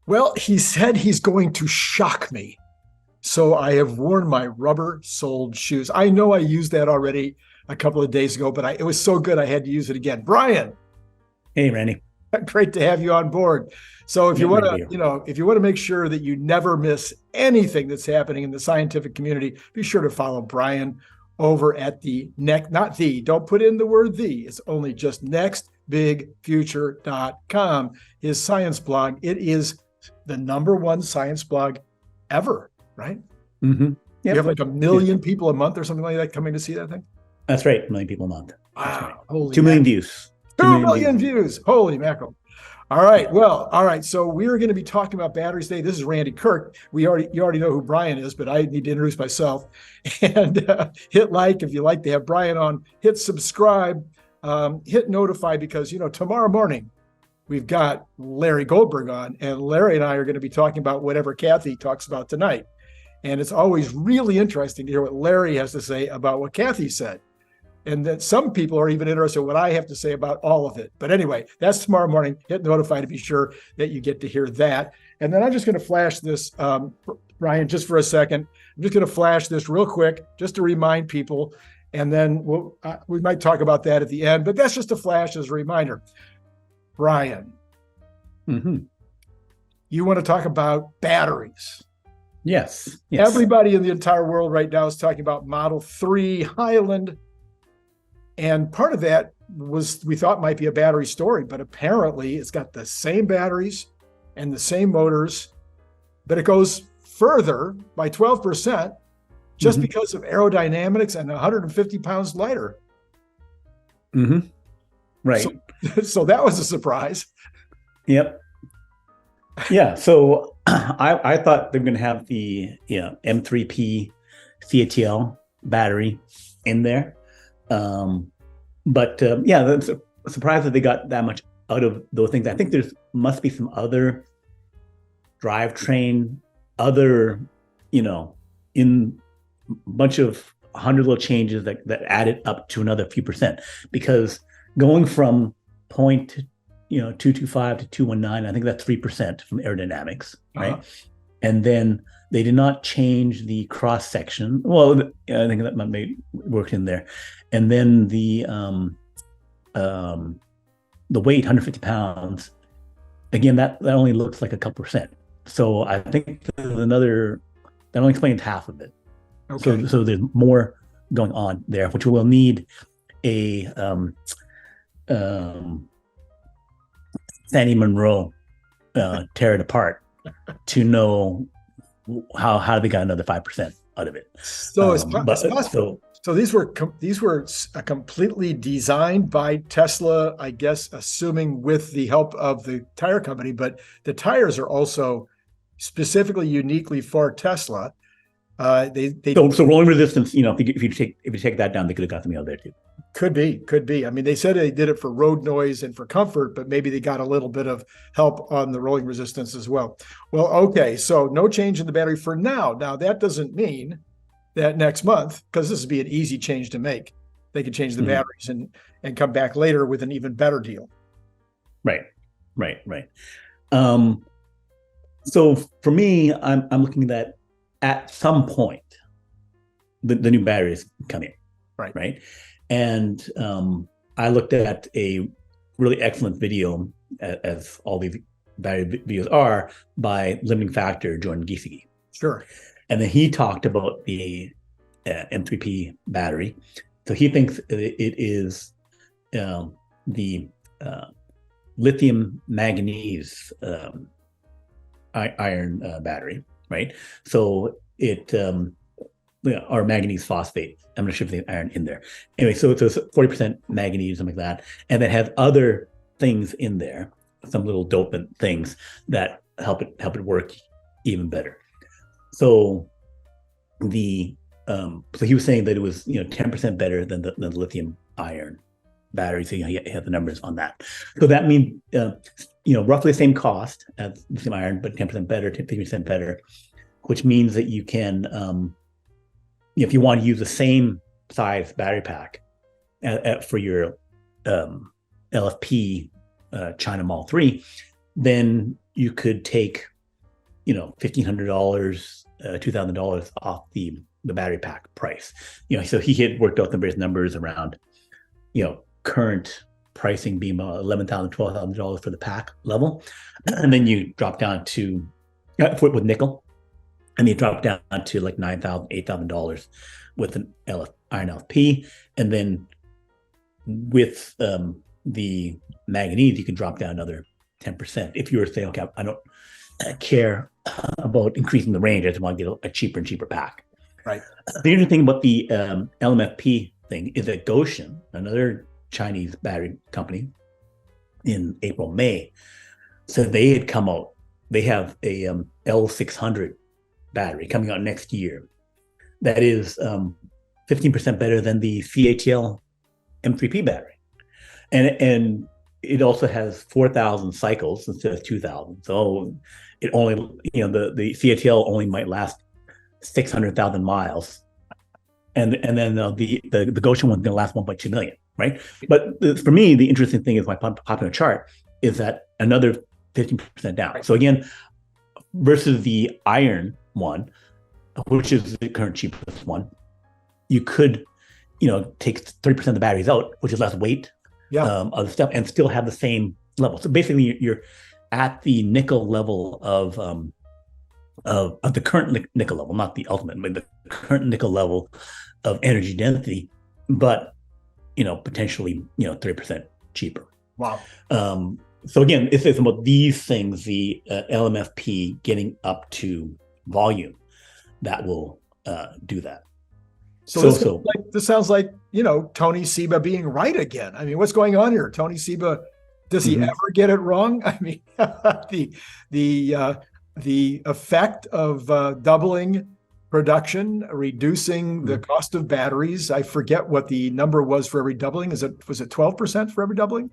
Well, he said he's going to shock me. So I have worn my rubber-soled shoes. I know I used that already a couple of days ago, but it was so good I had to use it again. Brian, Hey, Randy. great to have you on board. So if Yeah, you want great to to, be here. if you want to make sure that you never miss anything that's happening in the scientific community, be sure to follow Brian over at the next, not the, don't put in the word the, it's only just nextbigfuture.com, his science blog. It is the number one science blog ever, right? Mm-hmm. You have Yep. like a Yeah, million people a month or something like that coming to see that thing. that's right. 1 million people a month. That's right. Wow, holy 2 million mackerel. views. 2 2 million million views. views. Holy mackerel. All right. Yeah. Well, all right. So we're going to be talking about batteries today. This is Randy Kirk. You already know who Brian is, but I need to introduce myself. And hit like if you like to have Brian on. Hit subscribe. Hit notify because tomorrow morning we've got Larry Goldberg on, and Larry and I are going to be talking about whatever Cathie talks about tonight. And it's always really interesting to hear what Larry has to say about what Cathie said. And then some people are even interested in what I have to say about all of it. But anyway, that's tomorrow morning. Hit notify to be sure that you get to hear that. And then I'm just going to flash this, Brian, just for a second. I'm just going to flash this real quick just to remind people. And then we might talk about that at the end. But that's just a flash as a reminder. Brian, Mm-hmm. you want to talk about batteries. Yes. Yes. Everybody in the entire world right now is talking about Model 3 Highland. And part of that was we thought might be a battery story, but apparently it's got the same batteries and the same motors, but it goes further by 12% just because of aerodynamics and 150 pounds lighter. Mm-hmm. Right. So that was a surprise. Yep. Yeah. So I thought they were going to have the M3P CATL battery in there. But that's a surprise that they got that much out of those things. I think must be some other drivetrain, other, in a bunch of 100 little changes that added up to another few percent. Because going from 225 to 219, I think that's 3% from aerodynamics, right? Uh-huh. And then they did not change the cross section. Well, I think that might work in there. And then the weight, 150 pounds, again, that only looks like a couple percent. So I think there's that only explains half of it. Okay. So there's more going on there, which will need a Sandy Monroe tear it apart to know how they got another 5% out of it. So it's possible. So these were completely designed by Tesla, I guess, assuming with the help of the tire company. But the tires are also specifically uniquely for Tesla. So rolling resistance. If you take that down, they could have got something out there too. Could be. I mean, they said they did it for road noise and for comfort, but maybe they got a little bit of help on the rolling resistance as well. Well, okay, so no change in the battery for now. Now, that doesn't mean that next month, because this would be an easy change to make, they could change the batteries and come back later with an even better deal. Right. So for me, I'm looking at some point, the new batteries come in. Right. And I looked at a really excellent video, as all these battery videos are, by Limiting Factor Jordan Giesecke. Sure. And then he talked about the M3P battery. So he thinks it is the lithium manganese iron battery, right? So it or manganese phosphate. I'm not sure if they have iron in there. Anyway, so it's 40% manganese, something like that, and it has other things in there, some little dopant things that help it work even better. So so he was saying that it was 10% better than the lithium iron battery. So he had the numbers on that. So that means roughly the same cost as lithium iron, but 10% better, 50% better, which means that you can if you want to use the same size battery pack for your LFP China Mall 3, then you could take $1,500, $2,000 off the battery pack price. So he had worked out the various numbers around, current pricing being about $11,000, $12,000 for the pack level, and then you drop down to with nickel, and you drop down to like $9,000, $8,000 with an iron LFP, and then with the manganese, you can drop down another 10%. If you were to say, okay, I don't care about increasing the range, I just want to get a cheaper and cheaper pack. Right. The interesting thing about the LMFP thing is that Goshen, another Chinese battery company, in April, May, said they had come out. They have a L600 battery coming out next year that is 15% better than the CATL M3P battery, and it also has 4,000 cycles instead of 2,000. So it only, the CATL only might last 600,000 miles, and then the Goshen one's going to last 1.2 million, right? But for me, the interesting thing is my popular chart is that another 15% down. So again, versus the iron one, which is the current cheapest one, you could, take 30% of the batteries out, which is less weight of the stuff, and still have the same level. So basically, you're at the nickel level of the current nickel level, not the ultimate, but the current nickel level of energy density, but potentially 30% cheaper. Wow. So again, it's about these things, the LMFP getting up to volume, that will do that. So this sounds like Tony Seba being right again. I mean, what's going on here? Tony Seba, does he ever get it wrong? I mean, the effect of doubling production, reducing the cost of batteries. I forget what the number was for every doubling. Was it 12% for every doubling?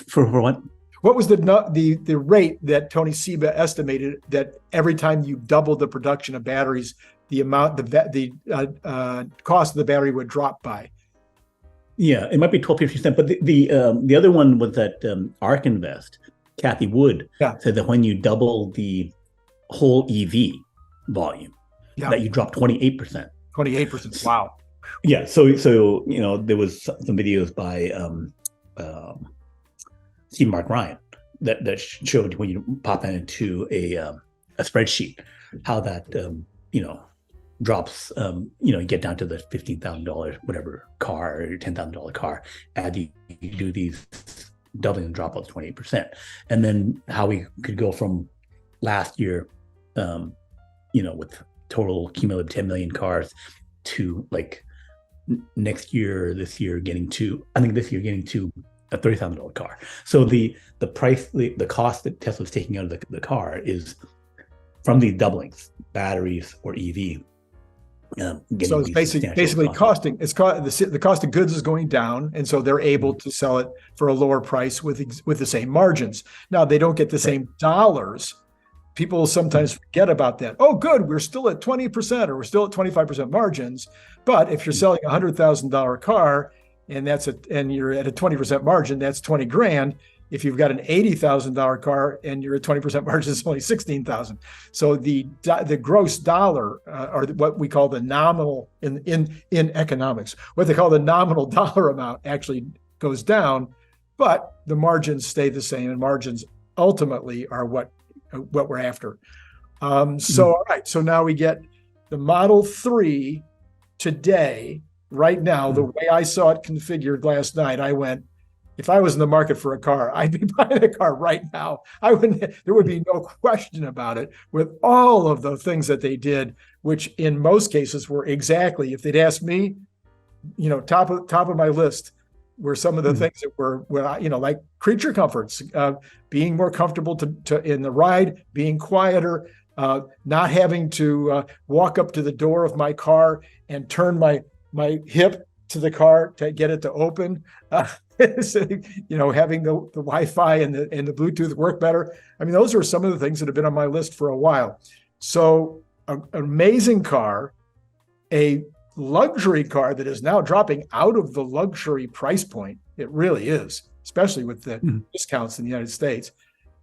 For what? What was the rate that Tony Seba estimated that every time you doubled the production of batteries, the cost of the battery would drop by? Yeah, it might be 12-15%. But the other one was that ARK Invest, Cathie Wood, said that when you double the whole EV volume, that you drop 28%. 28%. Wow. Yeah. So there was some videos by Steve Mark Ryan that showed when you pop that into a spreadsheet how that drops. You get down to the $15,000 whatever car or $10,000 car, and you do these doubling and drop out 28%, and then how we could go from last year, with total cumulative 10 million cars to like this year getting to a $30,000 car. So the price, the cost that Tesla's taking out of the car is from these doublings, batteries or EV. So it's basically costing. The cost of goods is going down, and so they're able to sell it for a lower price with the same margins. Now they don't get the same dollars. People sometimes forget about that. Oh, good, we're still at 20% or we're still at 25% margins. But if you're selling a $100,000 car and you're at a 20% margin, that's 20 grand. If you've got an $80,000 car and you're at 20% margin, it's only 16,000. So the gross dollar, or what we call the nominal in economics, what they call the nominal dollar amount actually goes down, but the margins stay the same, and margins ultimately are what we're after. All right. So now we get the Model 3 today. Right now, the way I saw it configured last night, I went, if I was in the market for a car, I'd be buying a car right now. There would be no question about it, with all of the things that they did, which in most cases were exactly, if they'd asked me, top of my list were some of the things that were like creature comforts, being more comfortable to in the ride, being quieter, not having to walk up to the door of my car and turn my hip to the car to get it to open, having the Wi-Fi and the Bluetooth work better. I mean, those are some of the things that have been on my list for a while. So an amazing car, a luxury car that is now dropping out of the luxury price point. It really is, especially with the discounts in the United States.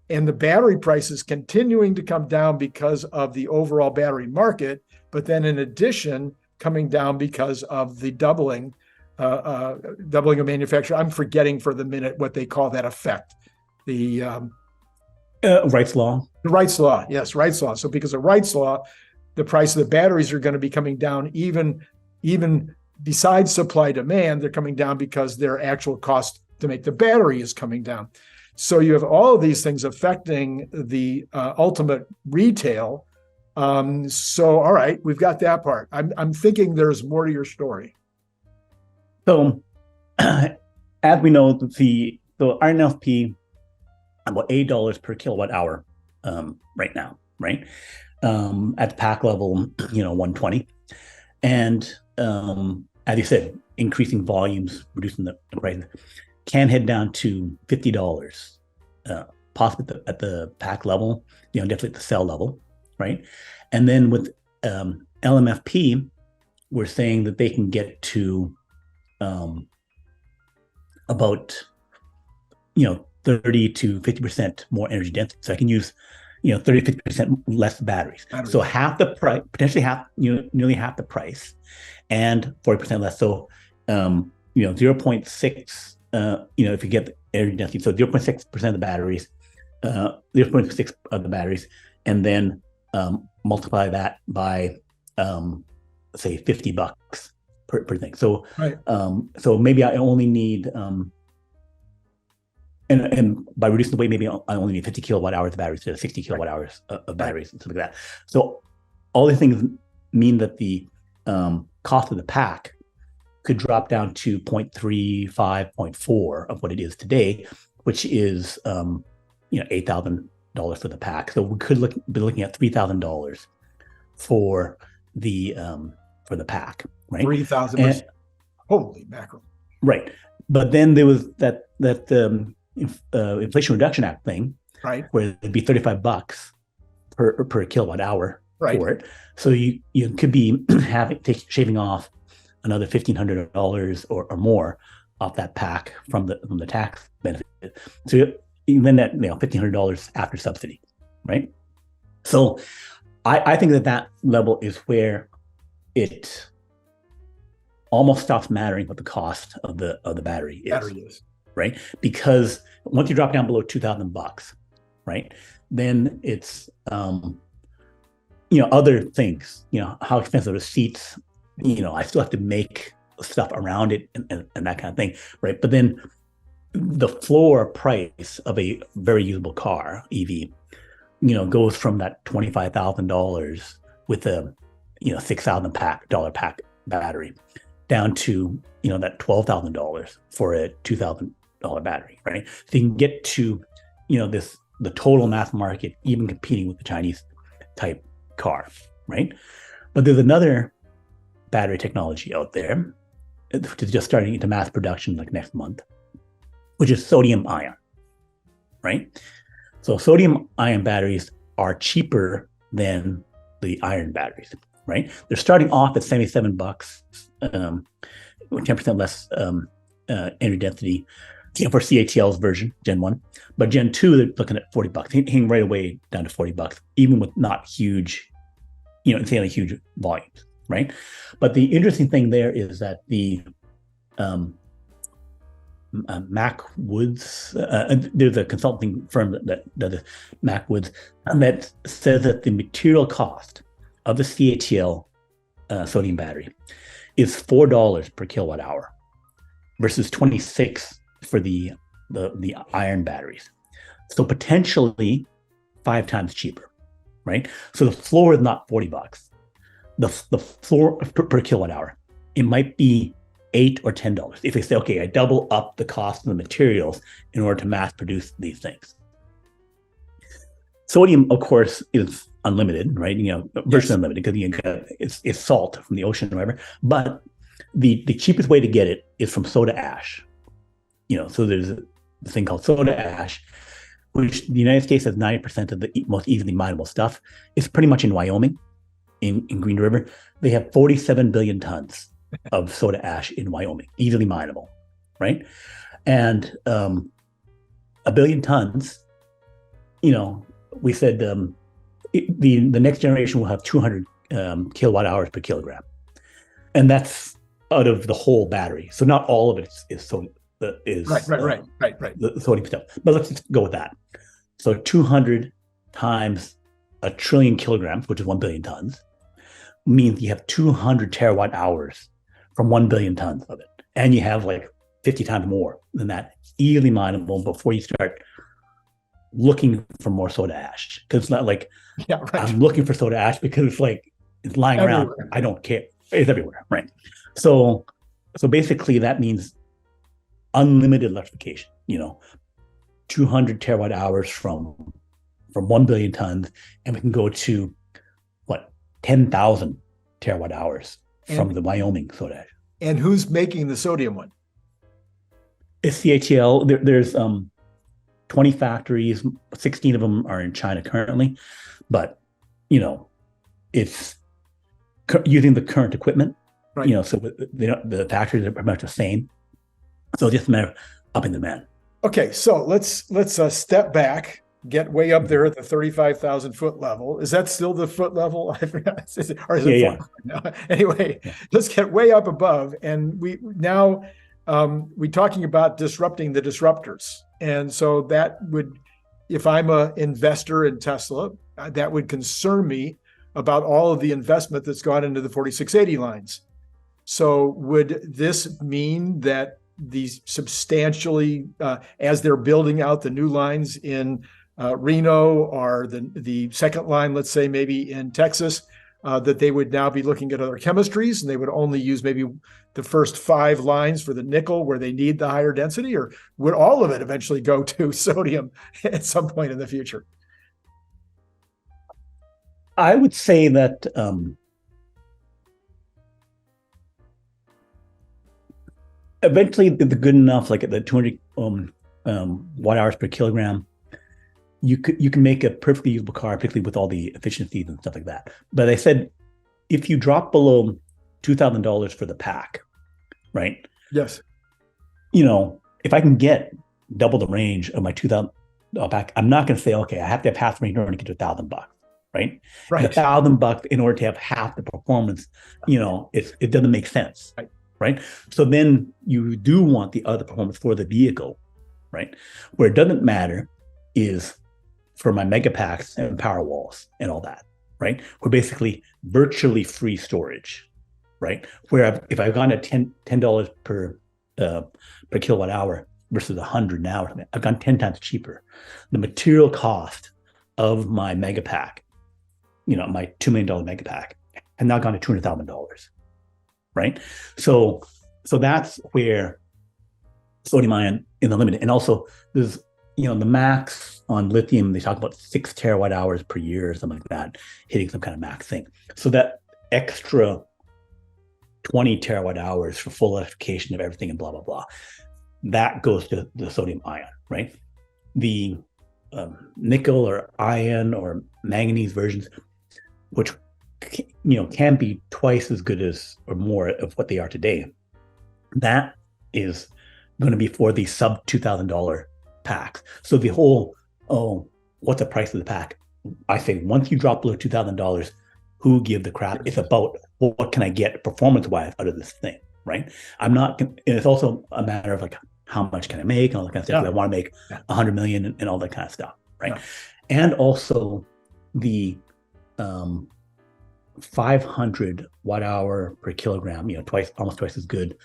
and the battery prices continuing to come down because of the overall battery market, but then in addition, coming down because of the doubling of manufacture. I'm forgetting for the minute what they call that effect. The Wright's law. The Wright's law, yes, Wright's law. So because of Wright's law, the price of the batteries are going to be coming down even besides supply demand. They're coming down because their actual cost to make the battery is coming down. So you have all of these things affecting the ultimate retail. So all right, we've got that part. I'm thinking there's more to your story. So as we know, the iron LFP about $8 per kilowatt hour right now, right? At the pack level, 120. And as you said, increasing volumes, reducing the price, can head down to $50, possibly at the pack level, definitely at the cell level, right? And then with LMFP, we're saying that they can get to about 30 to 50% more energy density. So I can use 30 to 50% less batteries. So half the price, potentially nearly half the price, and 40% less. So 0.6 if you get the energy density, so 0.6% of the batteries, 0.6 of the batteries, and then multiply that by say $50 per thing. So right. So maybe I only need and by reducing the weight, maybe I only need 50 kilowatt hours of batteries instead of 60 kilowatt hours of batteries and stuff like that. So all these things mean that the cost of the pack could drop down to 0.35, 0.4 of what it is today, which is $8,000 for the pack. So we could be looking at $3,000 for the pack, right? 3,000. Holy mackerel! Right, but then there was that Inflation Reduction Act thing, right? Where it'd be $35 per kilowatt hour right. for it. So you could be shaving off another $1,500 or more off that pack from the tax benefit. So even that $1,500 after subsidy, right? So I think that level is where it almost stops mattering what the cost of the battery is. Right? Because once you drop down below $2,000, right, then it's other things, how expensive are the seats, I still have to make stuff around it and that kind of thing, right? But then the floor price of a very usable car, EV, goes from that $25,000 with a $6,000 pack battery down to that $12,000 for a $2,000 battery, right? So you can get to the total mass market, even competing with the Chinese type car, right? But there's another battery technology out there, which is just starting into mass production like next month, which is sodium ion, right? So sodium ion batteries are cheaper than the iron batteries, right? They're starting off at $77, 10% less energy density for CATL's version, Gen 1. But Gen 2, they're looking at $40, hitting right away down to $40, even with not huge, insanely huge volumes, right? But the interesting thing there is that the Mac Woods, there's a consulting firm that does Mac Woods, that says that the material cost of the CATL sodium battery is $4 per kilowatt hour versus 26 for the iron batteries. So potentially 5 times cheaper, right? So the floor is not $40. The floor per kilowatt hour, it might be $8 or $10. If they say, okay, I double up the cost of the materials in order to mass produce these things. Sodium, of course, is unlimited, right? Virtually unlimited, because it's salt from the ocean or whatever. But the cheapest way to get it is from soda ash. So there's a thing called soda ash, which the United States has 90% of the most easily mineable stuff. It's pretty much in Wyoming, in Green River. They have 47 billion tons of soda ash in Wyoming, easily mineable, right? And a billion tons, we said the next generation will have 200 kilowatt hours per kilogram, and that's out of the whole battery. So not all of it is Right. the sodium stuff. But let's just go with that. So 200 times a trillion kilograms, which is 1 billion tons, means you have 200 terawatt hours from 1 billion tons of it. And you have like 50 times more than that easily mineable before you start looking for more soda ash. Because it's not like I'm looking for soda ash because it's lying everywhere around. I don't care. It's everywhere, right? So basically that means unlimited electrification, 200 terawatt hours from 1 billion tons, and we can go to 10,000 terawatt hours from the Wyoming soda ash. And who's making the sodium one? It's CATL. There's 20 factories, 16 of them are in China currently, but it's using the current equipment, right? So the factories are pretty much the same. So just a matter of upping the demand. Okay, so let's step back, get way up there at the 35,000 foot level. Is that still the foot level? I forgot. Or is it yeah. Now? Anyway, let's get way up above, and we're talking about disrupting the disruptors. And so that would, if I'm an investor in Tesla, that would concern me about all of the investment that's gone into the 4680 lines. So would this mean that these substantially, as they're building out the new lines in Reno or the second line, let's say maybe in Texas, that they would now be looking at other chemistries and they would only use maybe the first 5 lines for the nickel where they need the higher density, or would all of it eventually go to sodium at some point in the future? I would say that eventually the good enough, like at the 200 watt hours per kilogram, you can make a perfectly usable car, particularly with all the efficiencies and stuff like that. But I said, if you drop below $2,000 for the pack, right? Yes. If I can get double the range of my $2,000 pack, I'm not going to say, okay, I have to have half the range in order to get to $1,000, right? Right. $1,000 in order to have half the performance, it doesn't make sense. Right. So then you do want the other performance for the vehicle, right? Where it doesn't matter is for my Megapacks and power walls and all that, right? We're basically virtually free storage, right? Where if I've gone at $10 per kilowatt hour versus 100 now, I've gone 10 times cheaper. The material cost of my Megapack, my $2 million Megapack, has now gone to $200,000. Right. So that's where sodium ion in the limit. And also there's, the max on lithium, they talk about 6 terawatt hours per year or something like that, hitting some kind of max thing. So that extra 20 terawatt hours for full electrification of everything and blah, blah, blah, that goes to the sodium ion, right? The nickel or iron or manganese versions, which can be twice as good as or more of what they are today. That is going to be for the sub $2,000 packs. So the whole, what's the price of the pack? I say once you drop below $2,000, who give the crap? It's about what can I get performance-wise out of this thing, right? I'm not, and it's also a matter of how much can I make and all that kind of stuff. I want to make 100 million and all that kind of stuff, right? Yeah. And also the 500 watt hour per kilogram, almost twice as good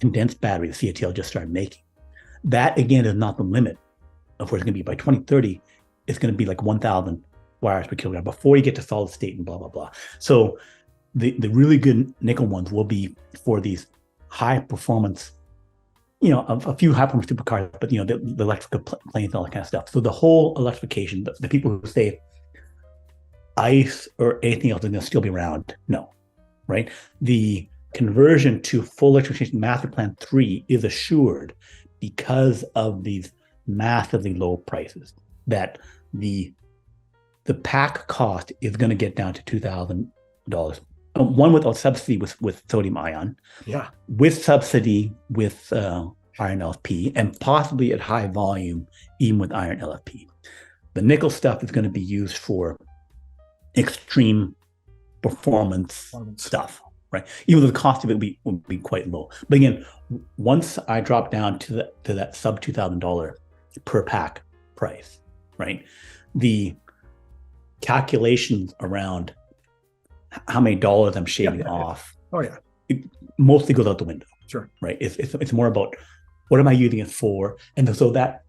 condensed battery the CATL just started making. That again is not the limit of where it's going to be. By 2030, it's going to be like 1,000 watt hours per kilogram before you get to solid state and blah blah blah. So the really good nickel ones will be for these high performance, a few high performance supercars, but the electrical planes and all that kind of stuff. So the whole electrification, the people who say ICE or anything else is going to still be around. No, right? The conversion to full electrification master plan 3 is assured because of these massively low prices, that the pack cost is going to get down to $2,000. One without subsidy with sodium ion, with subsidy with iron LFP, and possibly at high volume even with iron LFP. The nickel stuff is going to be used for extreme performance stuff, right? Even though the cost of it will be quite low. But again, once I drop down to that sub $2,000 per pack price, right? The calculations around how many dollars I'm shaving off. Oh yeah. It mostly goes out the window. Sure. Right. It's more about what am I using it for? And so that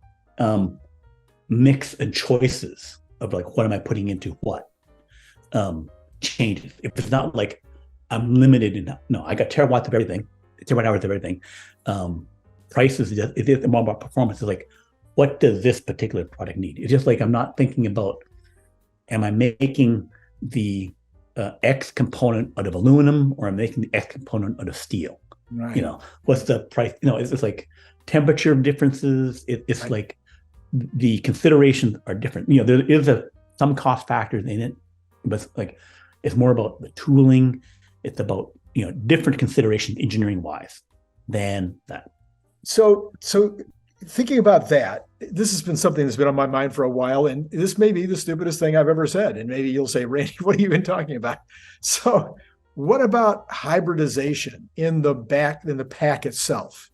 mix and choices of like, what am I putting into what changes. If it's not like I'm limited in, no, I got terawatt hours of everything. Prices, it is more about performance. It's like, what does this particular product need? It's just like, I'm not thinking about, am I making the X component out of aluminum, or I'm making the X component out of steel? Right. What's the price? It's just like temperature differences. It's right. Like the considerations are different. There is some cost factors in it, but it's more about the tooling. It's about, different considerations engineering wise than that. So thinking about that, this has been something that's been on my mind for a while, and this may be the stupidest thing I've ever said. And maybe you'll say, Randy, what have you been talking about? So what about hybridization in the pack itself?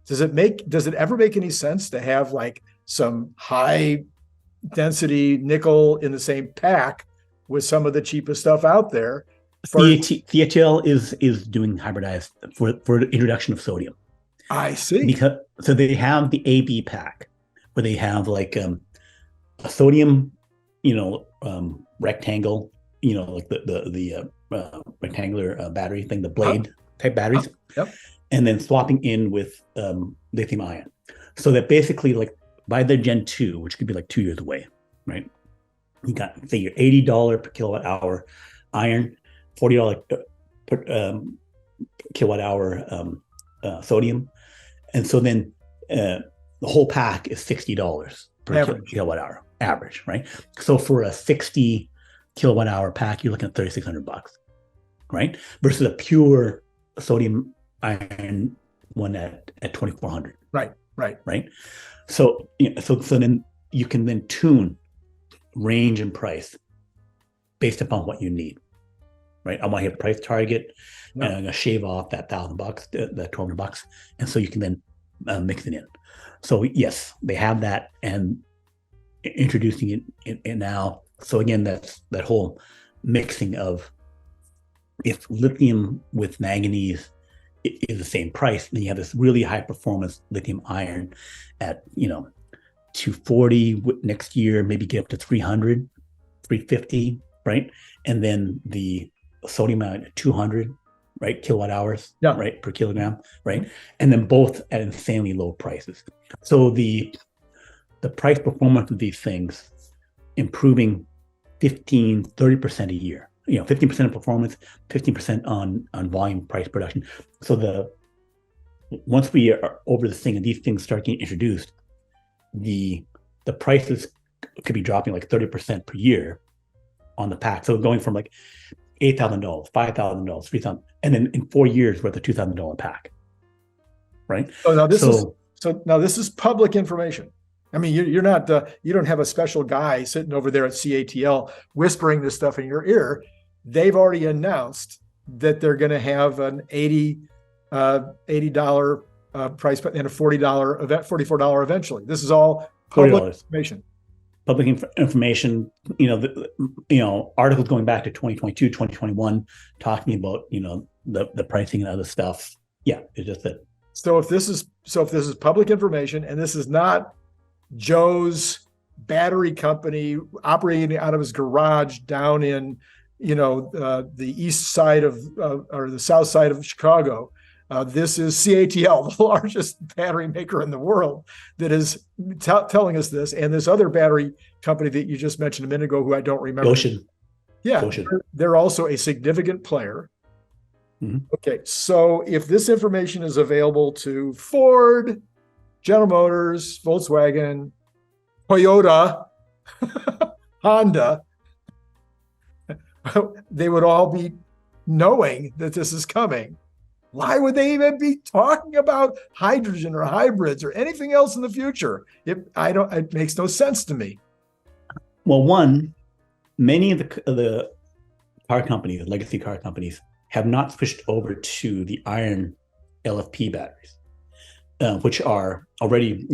Does it ever make any sense to have like some high density nickel in the same pack with some of the cheapest stuff out there? CATL is doing hybridized for the introduction of sodium. I see. So they have the AB pack where they have like a sodium, rectangle, like the rectangular battery thing, the blade type batteries. Yep. And then swapping in with lithium ion. So that basically, like by the Gen 2, which could be like 2 years away, right? You got, say, your $80 per kilowatt hour iron, $40 per kilowatt hour sodium. And so then the whole pack is $60 per kilowatt hour average, right? So for a 60 kilowatt hour pack, you're looking at $3,600, right? Versus a pure sodium iron one at $2,400. Right. So then you can then tune range and price based upon what you need, right? I want to hit a price target, and I'm going to shave off that $1,000, that $1,200, and so you can then mix it in. So yes, they have that and introducing it in now. So again, that's that whole mixing of, if lithium with manganese is the same price, then you have this really high performance lithium iron at 240 next year, maybe get up to 300, 350, right? And then the sodium ion at 200, right, kilowatt hours, right, per kilogram, right? And then both at insanely low prices. So the price performance of these things improving 15-30% a year. 15% of performance, 15% on volume price production. So once we are over this thing and these things start getting introduced, the prices could be dropping like 30% per year on the pack. So going from like $8,000, $5,000, $3,000, and then in 4 years worth of $2,000 pack, right? So now this is public information. I mean, you're not you don't have a special guy sitting over there at CATL whispering this stuff in your ear. They've already announced that they're going to have an $80 price and a $40 event, $44 eventually. This is all public information. Public information. Articles going back to 2022, 2021, talking about the pricing and other stuff. Yeah, it's just that. So if this is public information, and this is not Joe's battery company operating out of his garage down in the east side or the south side of Chicago. This is CATL, the largest battery maker in the world, that is telling us this. And this other battery company that you just mentioned a minute ago, who I don't remember. Ocean. Yeah, they're also a significant player. Mm-hmm. Okay, so if this information is available to Ford, General Motors, Volkswagen, Toyota, Honda, they would all be knowing that this is coming. Why would they even be talking about hydrogen or hybrids or anything else in the future? It makes no sense to me. Well, one, many of the car companies, legacy car companies, have not switched over to the iron LFP batteries, which are already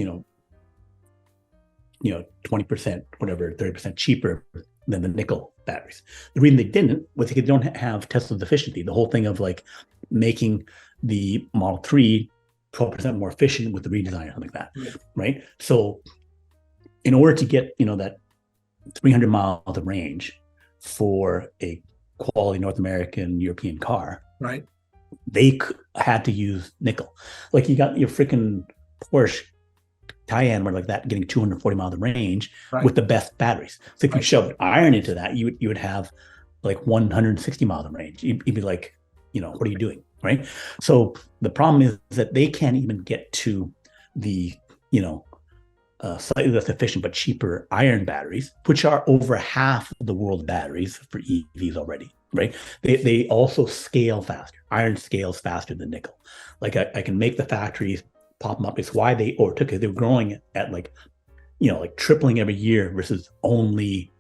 20%, whatever, 30% cheaper than the nickel batteries. The reason they didn't was because they don't have Tesla's efficiency. The whole thing of like making the Model 3 12% more efficient with the redesign or something like that, right? So in order to get, that 300 miles of range for a quality North American European car, right? They had to use nickel. Like you got your freaking Porsche Cayenne or like that getting 240 miles of range with the best batteries. So if you shove iron into that, you would have like 160 miles of range. You'd be like, what are you doing, right? So the problem is that they can't even get to the, slightly less efficient but cheaper iron batteries, which are over half of the world's batteries for EVs already, right? They also scale faster. Iron scales faster than nickel. Like I can make the factories pop them up. It's why they overtook it. They were growing at like tripling every year versus only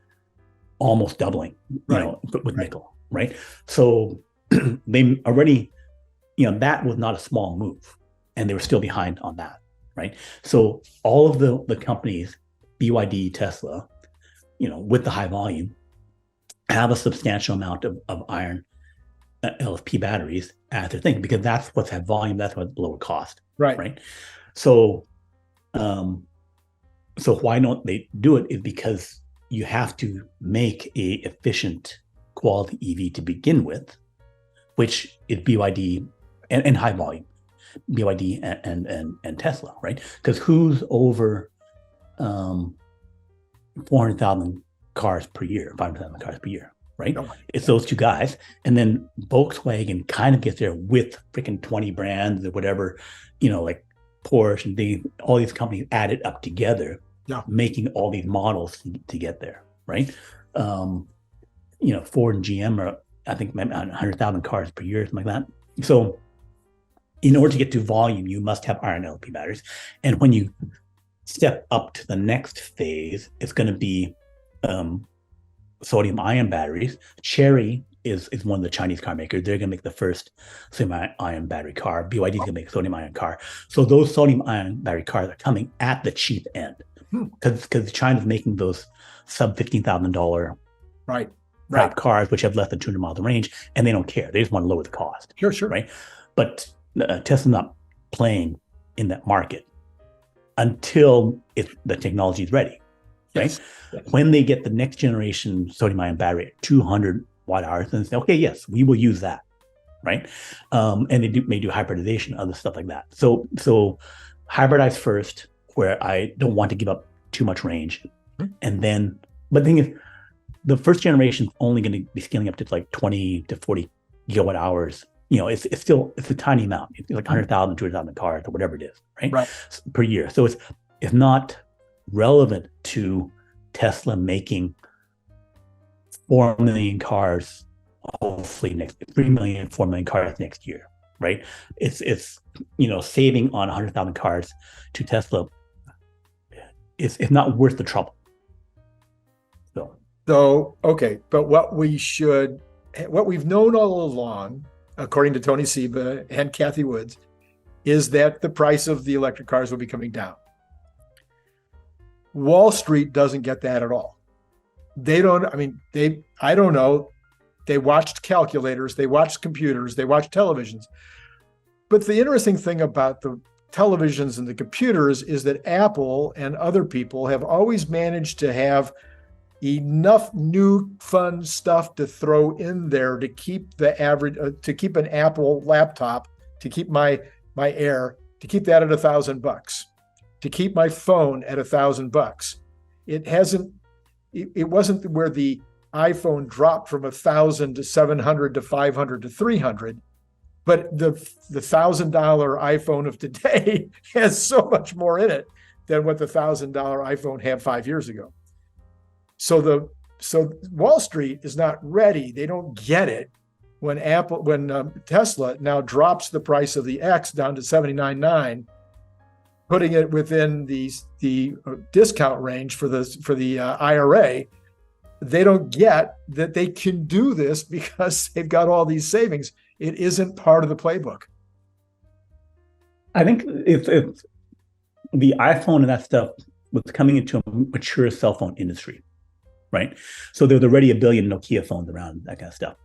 almost doubling, with nickel, right? So they already, that was not a small move, and they were still behind on that, right? So all of the companies, BYD, Tesla, with the high volume, have a substantial amount of iron LFP batteries as their thing, because that's what's at volume, that's what's lower cost, right? So why don't they do it is because you have to make a efficient quality EV to begin with, which is BYD and high volume, BYD and Tesla, right? Because who's over 400,000 cars per year, 500,000 cars per year, right? It's those two guys. And then Volkswagen kind of gets there with freaking 20 brands or whatever, like Porsche and all these companies added up together, making all these models to get there, right? Ford and GM are, I think, 100,000 cars per year, something like that. So in order to get to volume, you must have iron LFP batteries. And when you step up to the next phase, it's going to be sodium ion batteries. Chery is one of the Chinese car makers. They're going to make the first sodium ion battery car. BYD is going to make a sodium ion car. So those sodium ion battery cars are coming at the cheap end, because China's making those sub $15,000 cars, which have less than 200 miles of range, and they don't care. They just want to lower the cost. Sure. Right. But Tesla's not playing in that market until the technology is ready. Right. Yes. When they get the next generation sodium ion battery at 200 watt hours, and say, okay, yes, we will use that, right? And they may do hybridization, other stuff like that. So hybridize first, where I don't want to give up too much range, and then. But the thing is, the first generation is only going to be scaling up to like 20 to 40 gigawatt hours. It's a tiny amount. It's like 100,000, 200,000 cars or whatever it is, right? Per year. So it's not relevant to Tesla making 4 million cars, hopefully 3 million, 4 million cars next year, right? It's saving on 100,000 cars to Tesla. It's not worth the trouble. So okay, but what we've known all along, according to Tony Seba and Cathie Wood, is that the price of the electric cars will be coming down. Wall Street doesn't get that at all. I don't know. They watched calculators, they watched computers, they watched televisions. But the interesting thing about the televisions and the computers is that Apple and other people have always managed to have enough new fun stuff to throw in there to keep the average, to keep an Apple laptop, to keep my Air, to keep that at $1,000, to keep my phone at $1,000. It wasn't where the iPhone dropped from 1,000 to 700 to 500 to 300, but the $1,000 iPhone of today has so much more in it than what the $1,000 iPhone had 5 years ago. So Wall Street is not ready. They don't get it when Tesla now drops the price of the X down to $79.9, putting it within the discount range for the IRA. they don't get that they can do this because they've got all these savings. It isn't part of the playbook. I think it's the iPhone and that stuff was coming into a mature cell phone industry, right? So there was already a billion Nokia phones around, that kind of stuff.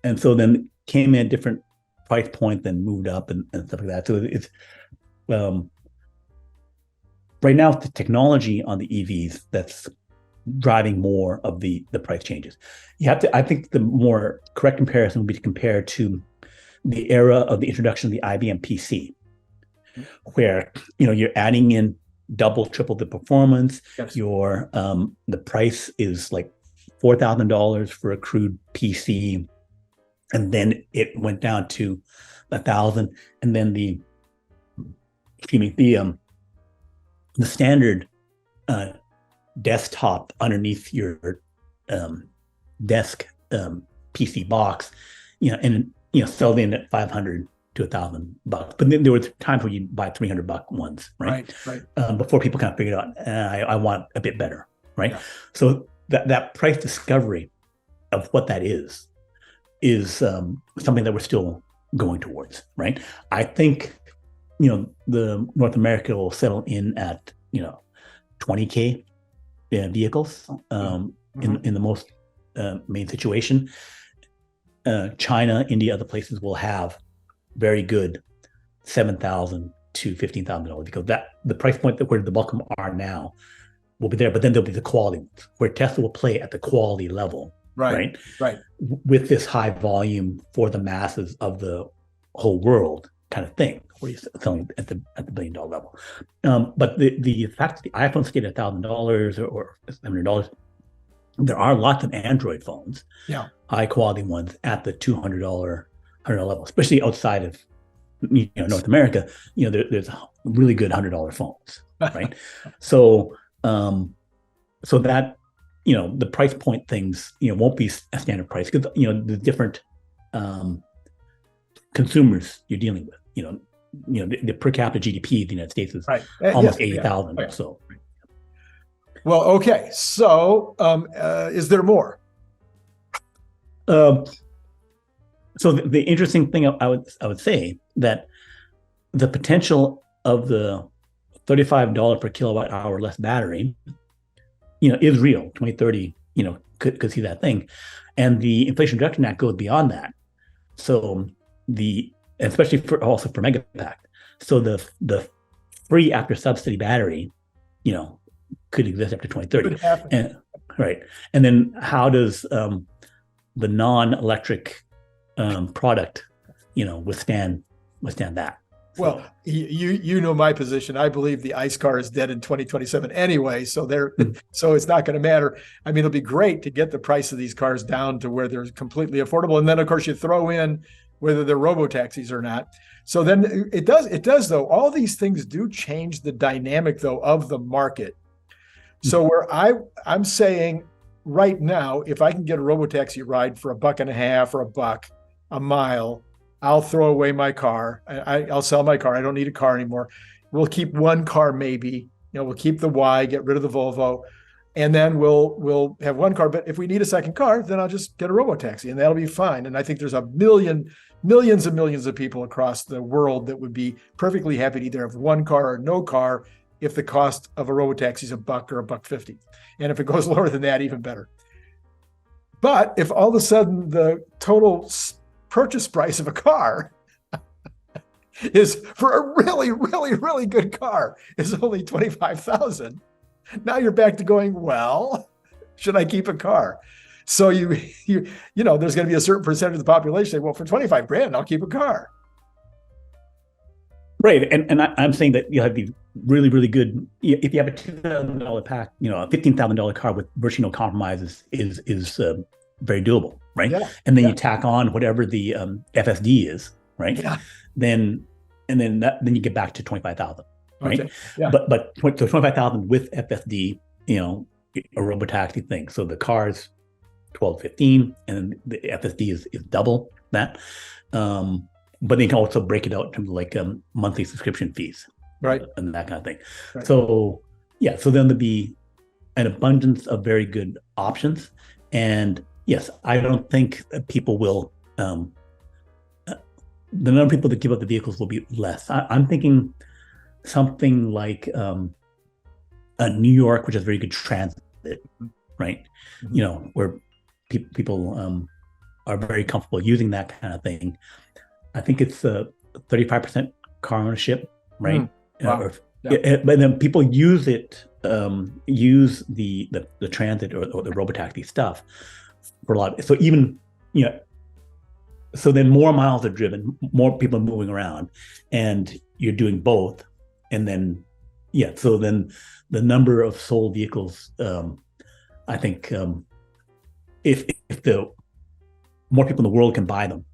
And so then came in different price points and moved up and stuff like that. So it's right now the technology on the EVs that's driving more of the price changes. You have to, I think the more correct comparison would be to compare to the era of the introduction of the IBM PC, where you're adding in double, triple the performance. Yes. Your the price is like $4,000 for a crude PC, and then it went down to $1,000, and then the standard desktop underneath your desk PC box, and sold in at $500 to $1,000. But then there were times where you buy $300 ones, right? Before people kind of figured out, I want a bit better, right? Yeah. So that price discovery of what that is something that we're still going towards, right? I think the North America will settle in at 20K vehicles in the most main situation. China, India, other places will have very good $7,000 to $15,000, because the price point where the bulk of them are now will be there, but then there'll be the quality ones where Tesla will play at the quality level, right? With this high volume for the masses of the whole world kind of thing, where you're selling at the $1 billion level. But the fact that the iPhone stayed at $1,000 or $700, there are lots of Android phones, high quality ones at the $200 level, especially outside of North America. There's really good $100 phones, right? So that the price point things won't be a standard price, because the different consumers you're dealing with. The per capita GDP of the United States is almost 80,000. Yeah. So, well, okay. So, is there more? So the interesting thing I would say that the potential of the $35 per kilowatt hour less battery, is real. 2030, could see that thing, and the Inflation Reduction Act goes beyond that. So especially for Megapack. So the free after subsidy battery, could exist after 2030. And and then how does the non-electric product, withstand that? Well, you know my position. I believe the ICE car is dead in 2027 anyway, so so it's not going to matter. I mean, it'll be great to get the price of these cars down to where they're completely affordable, and then of course you throw in whether they're robo-taxis or not. So then it does though. All these things do change the dynamic though of the market. So where I'm saying right now, if I can get a robo-taxi ride for $1.50 or $1 a mile, I'll throw away my car. I'll sell my car. I don't need a car anymore. We'll keep one car maybe. We'll keep the Y, get rid of the Volvo, and then we'll have one car. But if we need a second car, then I'll just get a robo-taxi, and that'll be fine. And I think there's millions and millions of people across the world that would be perfectly happy to either have one car or no car if the cost of a robo-taxi is $1 or $1.50. And if it goes lower than that, even better. But if all of a sudden the total purchase price of a car is for a really, really, really good car is only $25,000, now you're back to going, well, should I keep a car? So there's going to be a certain percentage of the population say, well, for $25,000, I'll keep a car. Right, and I'm saying that you'll have the really, really good. If you have a $2,000 pack, a $15,000 car with virtually no compromises is very doable, right? Yeah. And then you tack on whatever the FSD is, right? Yeah. Then you get back to 25,000, right? Okay. Yeah. But so 25,000 with FSD, a robotaxi thing. So the car's 12, 15, and the FSD is double that. But they can also break it out in terms of like monthly subscription fees, right, and that kind of thing. Right. So then there'll be an abundance of very good options, And yes, I don't think that people will, the number of people that give up the vehicles will be less. I'm thinking something like New York, which has very good transit, right? Mm-hmm. Where people are very comfortable using that kind of thing. I think it's 35% car ownership, right? Wow. Yeah. But then people use it, use the transit or the robotaxi stuff for a lot. So even, so then more miles are driven, more people are moving around, and you're doing both. And then, so then the number of sold vehicles, I think, if the more people in the world can buy them,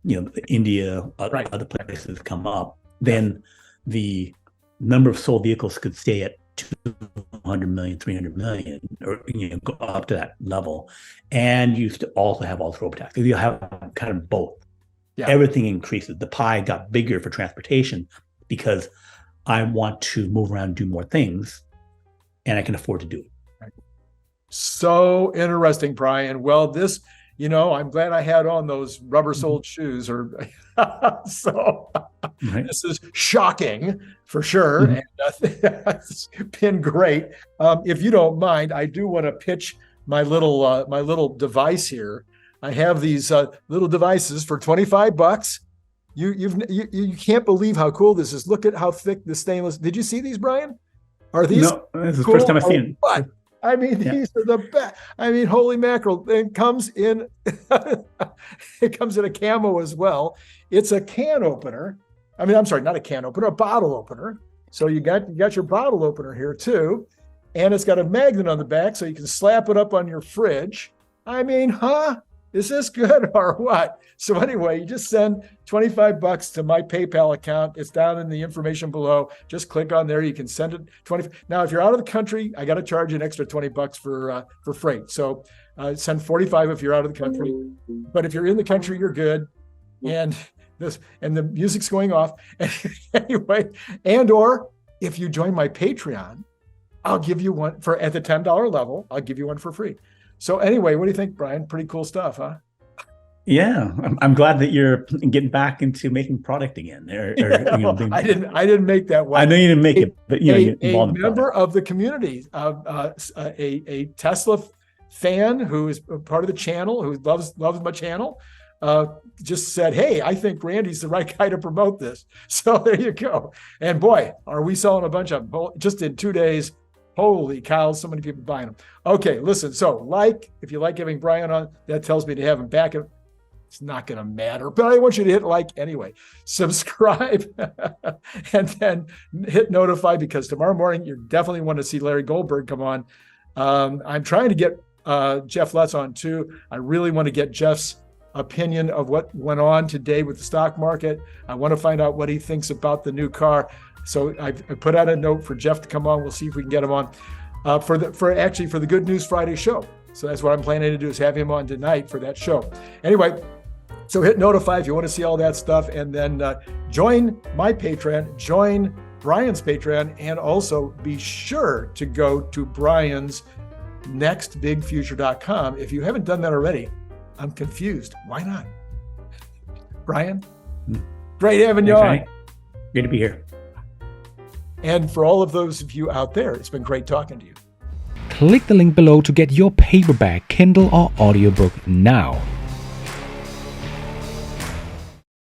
India, other places come up, then the number of sold vehicles could stay at 200 million, 300 million, or go up to that level. And you also have all the robotaxis. You have kind of both. Yeah. Everything increases. The pie got bigger for transportation because I want to move around and do more things, and I can afford to do it. So interesting, Brian. Well, this, I'm glad I had on those rubber-soled shoes, so this is shocking for sure. And it's been great. If you don't mind, I do want to pitch my little device here. I have these little devices for $25. You can't believe how cool this is. Look at how thick the stainless. Did you see these, Brian? Are these? No, this is the first time I've seen it. What? I mean, these are the best. I mean, holy mackerel! It comes in, it comes in a camo as well. It's a can opener. I mean, I'm sorry, not a can opener, a bottle opener. So you got your bottle opener here too, and it's got a magnet on the back, so you can slap it up on your fridge. I mean, is this good or what? So anyway, you just send $25 to my PayPal account. It's down in the information below. Just click on there. You can send it 20. Now, if you're out of the country, I got to charge you an extra $20 for freight. So send 45 if you're out of the country. But if you're in the country, you're good. And the music's going off anyway. And or if you join my Patreon, I'll give you one at the $10 level. I'll give you one for free. So anyway, what do you think, Brian? Pretty cool stuff, huh? Yeah, I'm glad that you're getting back into making product again. I didn't make that one. I know you didn't make it, but a member of the community, a Tesla fan who is part of the channel, who loves my channel, just said, "Hey, I think Randy's the right guy to promote this." So there you go. And boy, are we selling a bunch of them just in 2 days. Holy cow, so many people buying them. Okay, listen, so if you like having Brian on, that tells me to have him back. It's not going to matter, but I want you to hit like anyway. Subscribe and then hit notify, because tomorrow morning you definitely want to see Larry Goldberg come on. I'm trying to get Jeff Lutz on too. I really want to get Jeff's opinion of what went on today with the stock market. I want to find out what he thinks about the new car. So I put out a note for Jeff to come on. We'll see if we can get him on for the Good News Friday show. So that's what I'm planning to do, is have him on tonight for that show. Anyway, so hit notify if you want to see all that stuff, and then join my Patreon, join Brian's Patreon, and also be sure to go to Brian's nextbigfuture.com. If you haven't done that already, I'm confused. Why not? Brian, great having you on. Good to be here. And for all of those of you out there, it's been great talking to you. Click the link below to get your paperback, Kindle, or audiobook now.